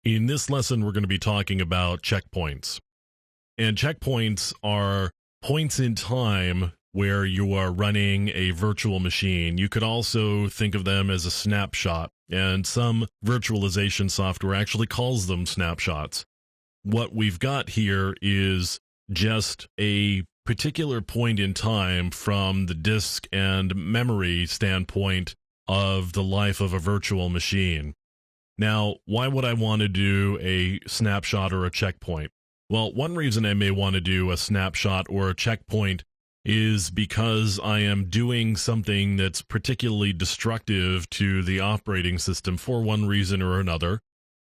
In this lesson, we're going to be talking about checkpoints. And checkpoints are points in time where you are running a virtual machine. You could also think of them as a snapshot, and some virtualization software actually calls them snapshots. What we've got here is just a particular point in time from the disk and memory standpoint of the life of a virtual machine. Now, why would I want to do a snapshot or a checkpoint? Well, one reason I may want to do a snapshot or a checkpoint is because I am doing something that's particularly destructive to the operating system for one reason or another,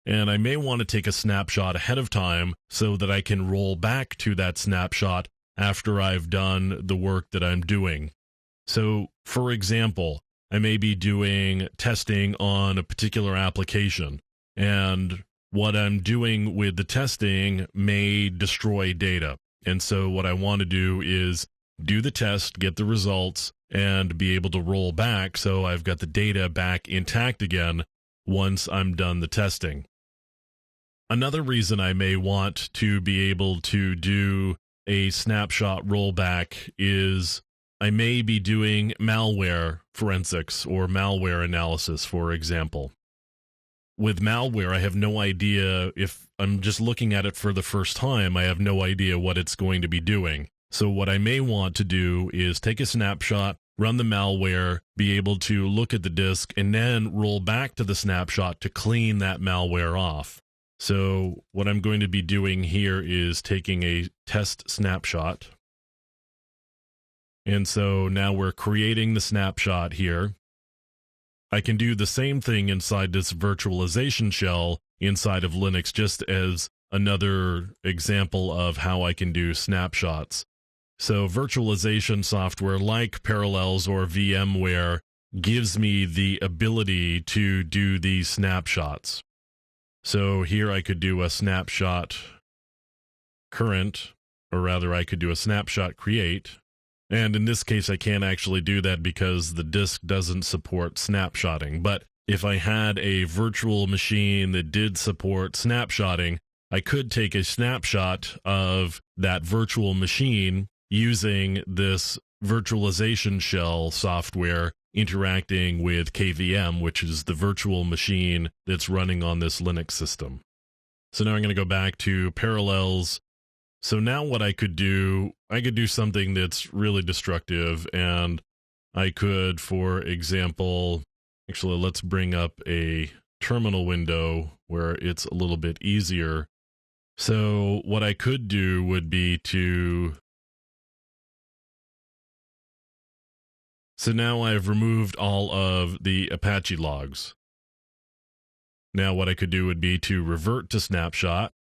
and I may want to take a snapshot ahead of time so that I can roll back to that snapshot after I've done the work that I'm doing. So, for example, I may be doing testing on a particular application, and what I'm doing with the testing may destroy data. And so what I want to do is do the test, get the results, and be able to roll back so I've got the data back intact again once I'm done the testing. Another reason I may want to be able to do a snapshot rollback is I may be doing malware forensics or malware analysis, for example. With malware, I have no idea if I'm just looking at it for the first time, I have no idea what it's going to be doing. So what I may want to do is take a snapshot, run the malware, be able to look at the disk, and then roll back to the snapshot to clean that malware off. So what I'm going to be doing here is taking a test snapshot. And so now we're creating the snapshot here. I can do the same thing inside this virtualization shell inside of Linux, just as another example of how I can do snapshots. So virtualization software like Parallels or VMware gives me the ability to do these snapshots. So here I could do a snapshot current, or rather I could do a snapshot create. And in this case, I can't actually do that because the disk doesn't support snapshotting. But if I had a virtual machine that did support snapshotting, I could take a snapshot of that virtual machine using this virtualization shell software interacting with KVM, which is the virtual machine that's running on this Linux system. So now I'm going to go back to Parallels. So now what I could do something that's really destructive, and I could, for example, actually let's bring up a terminal window where it's a little bit easier. So what I could do would be so now I've removed all of the Apache logs. Now what I could do would be to revert to snapshot.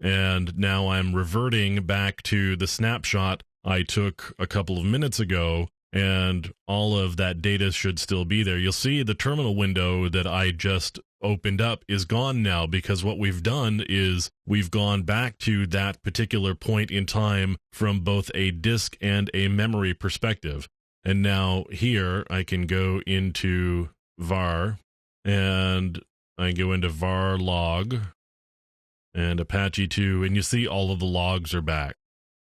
And now I'm reverting back to the snapshot I took a couple of minutes ago, and all of that data should still be there. You'll see the terminal window that I just opened up is gone now, because what we've done is we've gone back to that particular point in time from both a disk and a memory perspective. And now here I can go into var, and I go into var log and Apache 2, and you see all of the logs are back.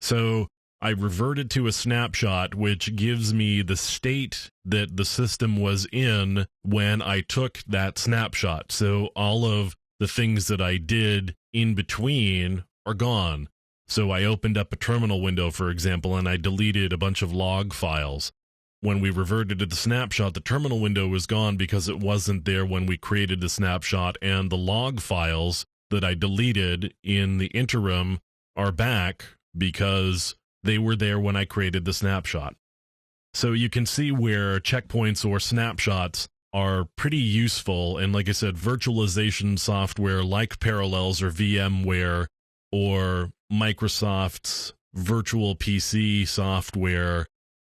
So I reverted to a snapshot, which gives me the state that the system was in when I took that snapshot. So all of the things that I did in between are gone. So I opened up a terminal window, for example, and I deleted a bunch of log files. When we reverted to the snapshot, the terminal window was gone because it wasn't there when we created the snapshot, and the log files that I deleted in the interim are back because they were there when I created the snapshot. So you can see where checkpoints or snapshots are pretty useful. And like I said, virtualization software like Parallels or VMware or Microsoft's virtual PC software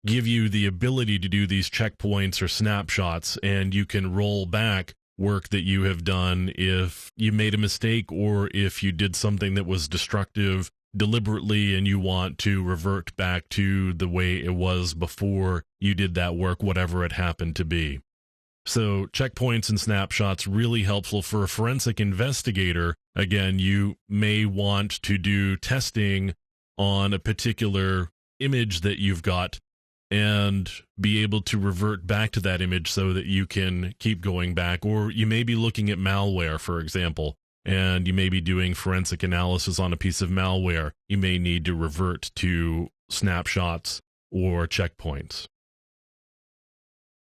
give you the ability to do these checkpoints or snapshots, and you can roll back work that you have done if you made a mistake or if you did something that was destructive deliberately and you want to revert back to the way it was before you did that work, whatever it happened to be. So checkpoints and snapshots really helpful for a forensic investigator. Again, you may want to do testing on a particular image that you've got and be able to revert back to that image so that you can keep going back. Or you may be looking at malware, for example, and you may be doing forensic analysis on a piece of malware. You may need to revert to snapshots or checkpoints.